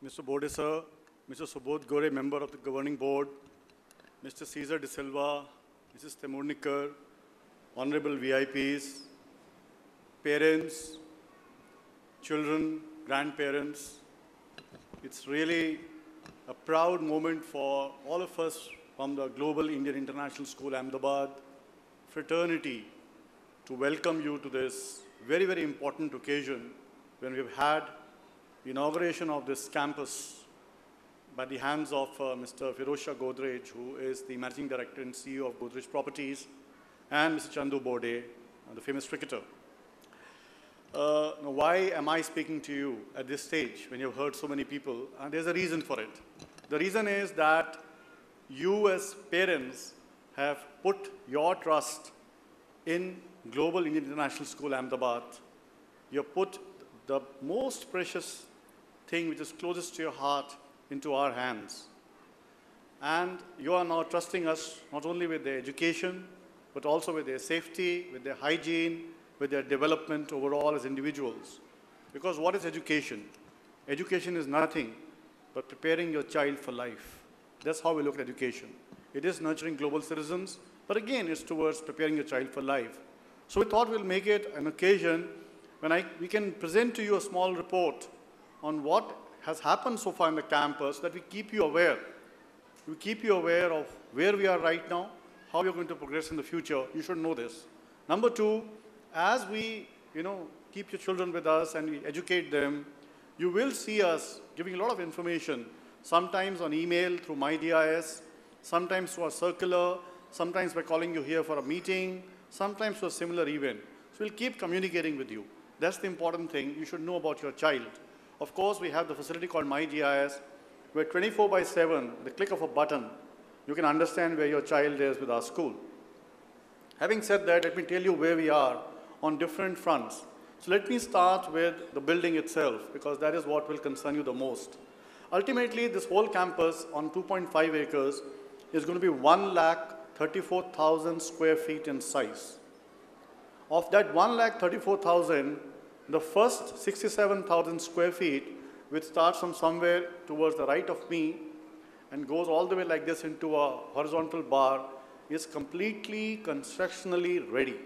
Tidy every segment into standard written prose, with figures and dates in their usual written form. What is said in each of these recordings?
Mr. Bode sir, Mr. Subodh Gore, member of the governing board, Mr. Caesar De Silva, Mrs. Temurnikar, honorable VIPs, parents, children, grandparents. It's really a proud moment for all of us from the Global Indian International School, Ahmedabad fraternity to welcome you to this very, very important occasion when we've had the inauguration of this campus by the hands of Mr. Firozshah Godrej, who is the Managing Director and CEO of Godrej Properties, and Mr. Chandu Bode, the famous cricketer. Now, why am I speaking to you at this stage when you've heard so many people? And there's a reason for it. The reason is that you as parents have put your trust in Global Indian International School, Ahmedabad. You have put the most precious thing which is closest to your heart into our hands. And you are now trusting us not only with their education, but also with their safety, with their hygiene, with their development overall as individuals. Because what is education? Education is nothing but preparing your child for life. That's how we look at education. It is nurturing global citizens, but again, it's towards preparing your child for life. So we thought we'll make it an occasion when we can present to you a small report on what has happened so far in the campus, so that we keep you aware. We keep you aware of where we are right now, how we are going to progress in the future. You should know this. Number two, as we keep your children with us and we educate them, you will see us giving a lot of information, sometimes on email through MyDIS, sometimes through a circular, sometimes by calling you here for a meeting, sometimes to a similar event. So we'll keep communicating with you. That's the important thing you should know about your child. Of course, we have the facility called MyGIS, where 24/7, the click of a button, you can understand where your child is with our school. Having said that, let me tell you where we are on different fronts. So let me start with the building itself, because that is what will concern you the most. Ultimately, this whole campus on 2.5 acres is going to be 1,34,000 square feet in size. Of that 1,34,000, the first 67,000 square feet, which starts from somewhere towards the right of me and goes all the way like this into a horizontal bar, is completely constructionally ready.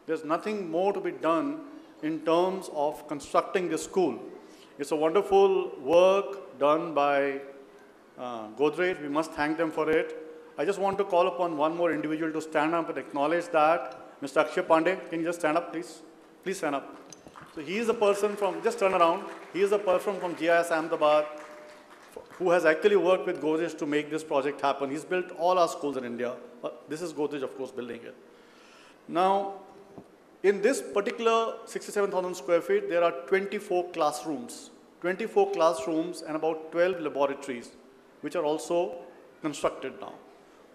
There's nothing more to be done in terms of constructing this school. It's a wonderful work done by Godrej. We must thank them for it. I just want to call upon one more individual to stand up and acknowledge that. Mr. Akshay Pandey, can you just stand up, please? Please stand up. So he is a person from, just turn around, he is a person from GIS Ahmedabad who has actually worked with Godrej to make this project happen. He's built all our schools in India. This is Godrej, of course, building it. Now, in this particular 67,000 square feet, there are 24 classrooms. 24 classrooms and about 12 laboratories, which are also constructed now.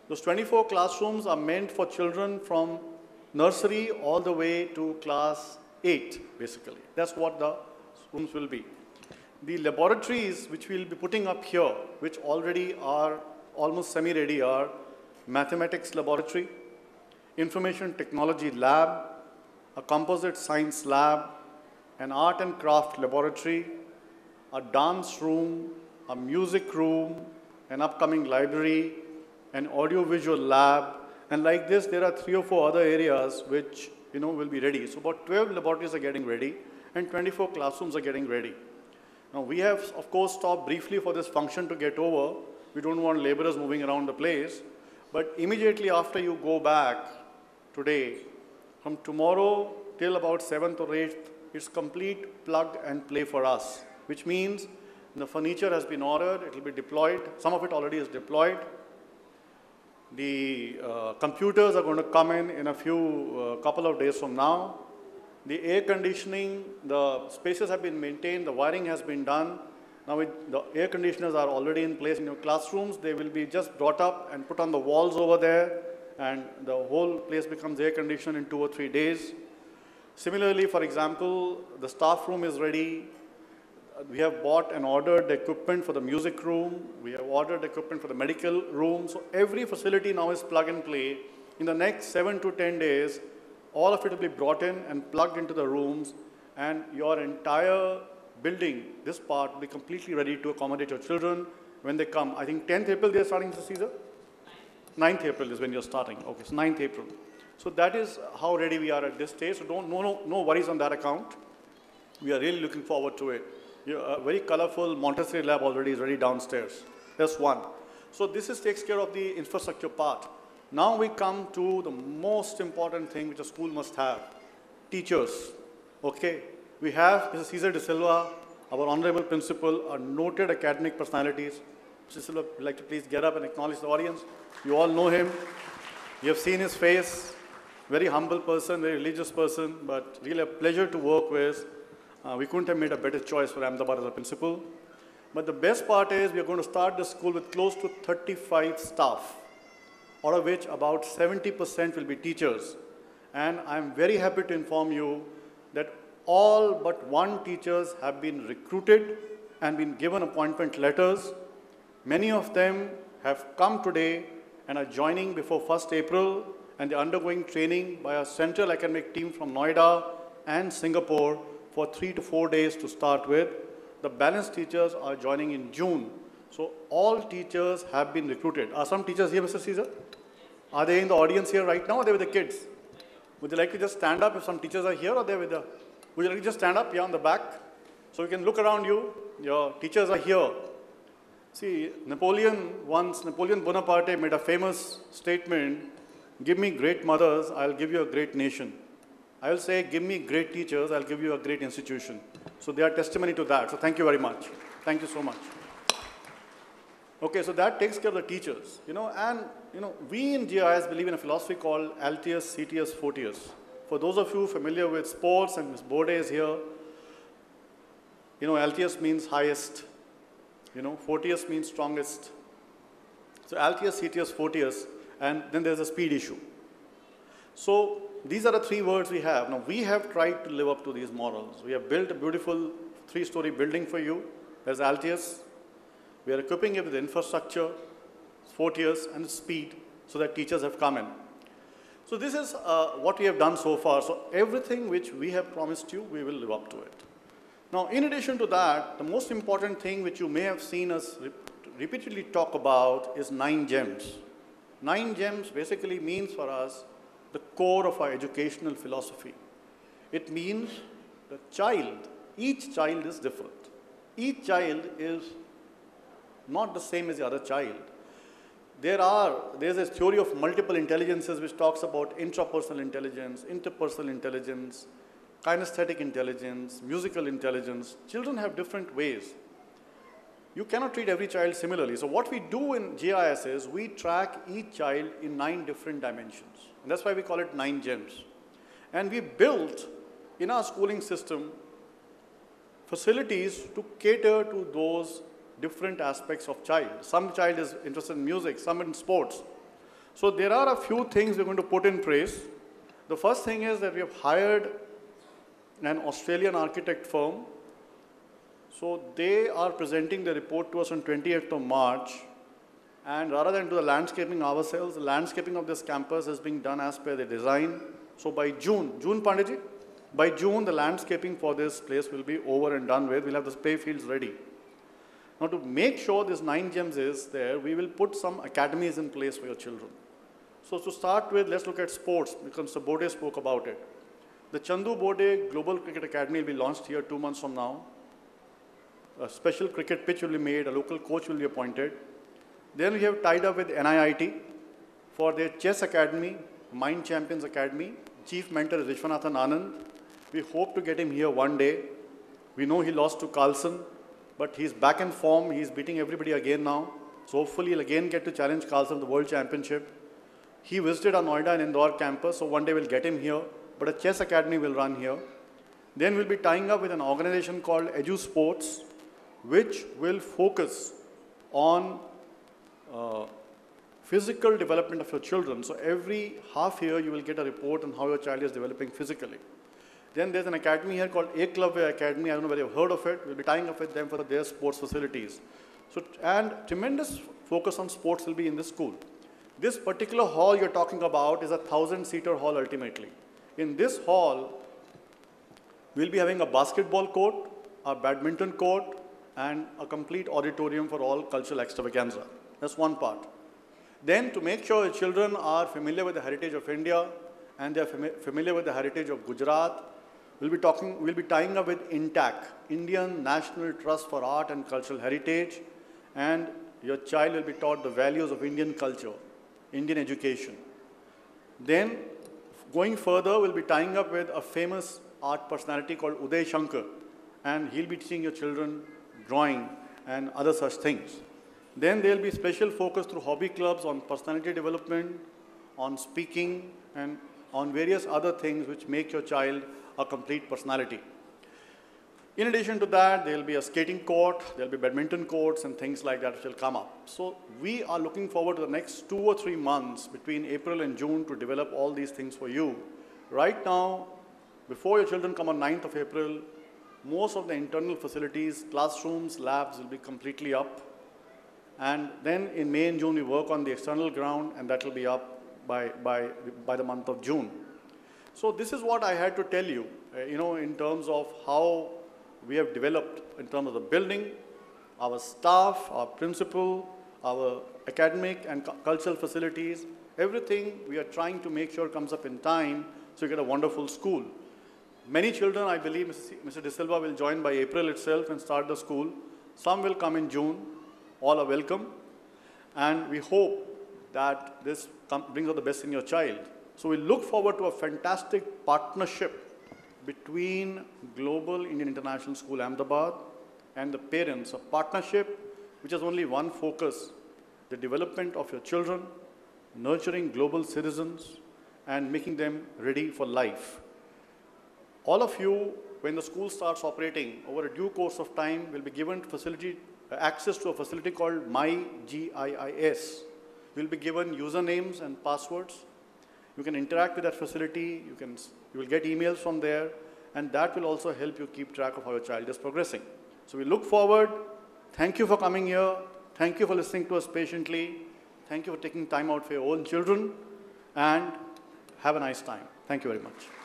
Those 24 classrooms are meant for children from nursery all the way to class 8, basically. That's what the rooms will be. The laboratories which we'll be putting up here, which already are almost semi-ready, are mathematics laboratory, information technology lab, a composite science lab, an art and craft laboratory, a dance room, a music room, an upcoming library, an audiovisual lab, and like this, there are 3 or 4 other areas which will be ready. So about 12 laboratories are getting ready, and 24 classrooms are getting ready. Now we have, of course, stopped briefly for this function to get over. We don't want laborers moving around the place, but immediately after you go back today, from tomorrow till about 7th or 8th, it's complete plug and play for us, which means the furniture has been ordered, it will be deployed. Some of it already is deployed. The computers are going to come in a couple of days from now. The air conditioning, the spaces have been maintained, the wiring has been done. Now the air conditioners are already in place in your classrooms. They will be just brought up and put on the walls over there, and the whole place becomes air conditioned in 2 or 3 days. Similarly, for example, the staff room is ready. We have bought and ordered the equipment for the music room. We have ordered equipment for the medical room. So every facility now is plug and play. In the next 7 to 10 days, all of it will be brought in and plugged into the rooms, and your entire building, this part will be completely ready to accommodate your children when they come. I think 10th April they're starting, Mr. Caesar? 9th April is when you're starting. Okay, so 9th April. So that is how ready we are at this stage. So no worries on that account. We are really looking forward to it. A very colorful Montessori lab already is ready downstairs. That's one. So this takes care of the infrastructure part. Now we come to the most important thing which a school must have. Teachers. Okay. We have Mr. Cesar De Silva, our honorable principal, our noted academic personalities. Mr. Silva, would you like to please get up and acknowledge the audience? You all know him. You have seen his face. Very humble person, very religious person, but really a pleasure to work with. We couldn't have made a better choice for Ahmedabad as a principal. But the best part is we are going to start the school with close to 35 staff, out of which about 70% will be teachers. And I'm very happy to inform you that all but one teachers have been recruited and been given appointment letters. Many of them have come today and are joining before 1st April, and they're undergoing training by a central academic team from Noida and Singapore for 3 to 4 days to start with. The balance teachers are joining in June. So all teachers have been recruited. Are some teachers here, Mr. Caesar? Are they in the audience here right now, or are they with the kids? Would you like to just stand up if some teachers are here, or they're with the... Would you like to just stand up here on the back? So you can look around you. Your teachers are here. See, Napoleon Bonaparte made a famous statement, give me great mothers, I'll give you a great nation. I will say, give me great teachers, I'll give you a great institution. So they are testimony to that. So thank you very much. Thank you so much. Okay, so that takes care of the teachers. We in GIS believe in a philosophy called Altius, CTS, Fortius. For those of you familiar with sports, and Ms. Bode is here, Altius means highest. Fortius means strongest. So Altius, CTS, Fortius, and then there's a speed issue. So these are the three words we have. Now, we have tried to live up to these models. We have built a beautiful 3-story building for you. There's Altius. We are equipping it with infrastructure, Fortius, and speed so that teachers have come in. So this is what we have done so far. So everything which we have promised you, we will live up to it. Now, in addition to that, the most important thing which you may have seen us repeatedly talk about is 9 gems. 9 gems basically means for us the core of our educational philosophy. It means the child, each child is different. Each child is not the same as the other child. There's a theory of multiple intelligences which talks about intrapersonal intelligence, interpersonal intelligence, kinesthetic intelligence, musical intelligence. Children have different ways. You cannot treat every child similarly. So what we do in GIS is we track each child in 9 different dimensions. And that's why we call it 9 gems. And we built in our schooling system facilities to cater to those different aspects of child. Some child is interested in music, some in sports. So there are a few things we're going to put in place. The first thing is that we have hired an Australian architect firm. So they are presenting the report to us on 28th of March. And rather than do the landscaping ourselves, the landscaping of this campus is being done as per the design. So by June Panditji, by June, the landscaping for this place will be over and done with. We'll have the play fields ready. Now, to make sure this 9 gems is there, we will put some academies in place for your children. So to start with, let's look at sports, because Mr. Bode spoke about it. The Chandu Bode Global Cricket Academy will be launched here 2 months from now. A special cricket pitch will be made, a local coach will be appointed. Then we have tied up with NIIT for their chess academy, Mind Champions Academy. Chief mentor is Vishwanathan Anand. We hope to get him here one day. We know he lost to Carlson, but he's back in form. He's beating everybody again now. So hopefully he'll again get to challenge Carlson at the World Championship. He visited our Noida and Indore campus, so one day we'll get him here. But a chess academy will run here. Then we'll be tying up with an organization called Edu Sports, which will focus on physical development of your children. So every half year you will get a report on how your child is developing physically. Then there's an academy here called Eklavya Academy. I don't know whether you've heard of it. We'll be tying up with them for their sports facilities. So, and tremendous focus on sports will be in this school. This particular hall you're talking about is a 1,000-seater hall ultimately. In this hall, we'll be having a basketball court, a badminton court, and a complete auditorium for all cultural extravaganza. That's one part. Then, to make sure the children are familiar with the heritage of India and they are familiar with the heritage of Gujarat, we'll be tying up with INTAC, Indian National Trust for Art and Cultural Heritage, and your child will be taught the values of Indian culture, Indian education. Then, going further, we'll be tying up with a famous art personality called Uday Shankar, and he'll be teaching your children drawing and other such things. Then there'll be special focus through hobby clubs on personality development, on speaking, and on various other things which make your child a complete personality. In addition to that, there'll be a skating court, there'll be badminton courts and things like that which will come up. So we are looking forward to the next 2 or 3 months between April and June to develop all these things for you. Right now, before your children come on 9th of April, most of the internal facilities, classrooms, labs will be completely up. And then in May and June, we work on the external ground, and that will be up by the month of June. So this is what I had to tell you, in terms of how we have developed in terms of the building, our staff, our principal, our academic and cultural facilities, everything we are trying to make sure comes up in time so you get a wonderful school. Many children, I believe, Mr. De Silva will join by April itself and start the school. Some will come in June. All are welcome. And we hope that this brings out the best in your child. So we look forward to a fantastic partnership between Global Indian International School, Ahmedabad, and the parents. A partnership which has only one focus: the development of your children, nurturing global citizens, and making them ready for life. All of you, when the school starts operating, over a due course of time, will be given access to a facility called MyGIIS. You'll be given usernames and passwords. You can interact with that facility. You will get emails from there, and that will also help you keep track of how your child is progressing. So we look forward. Thank you for coming here. Thank you for listening to us patiently. Thank you for taking time out for your own children, and have a nice time. Thank you very much.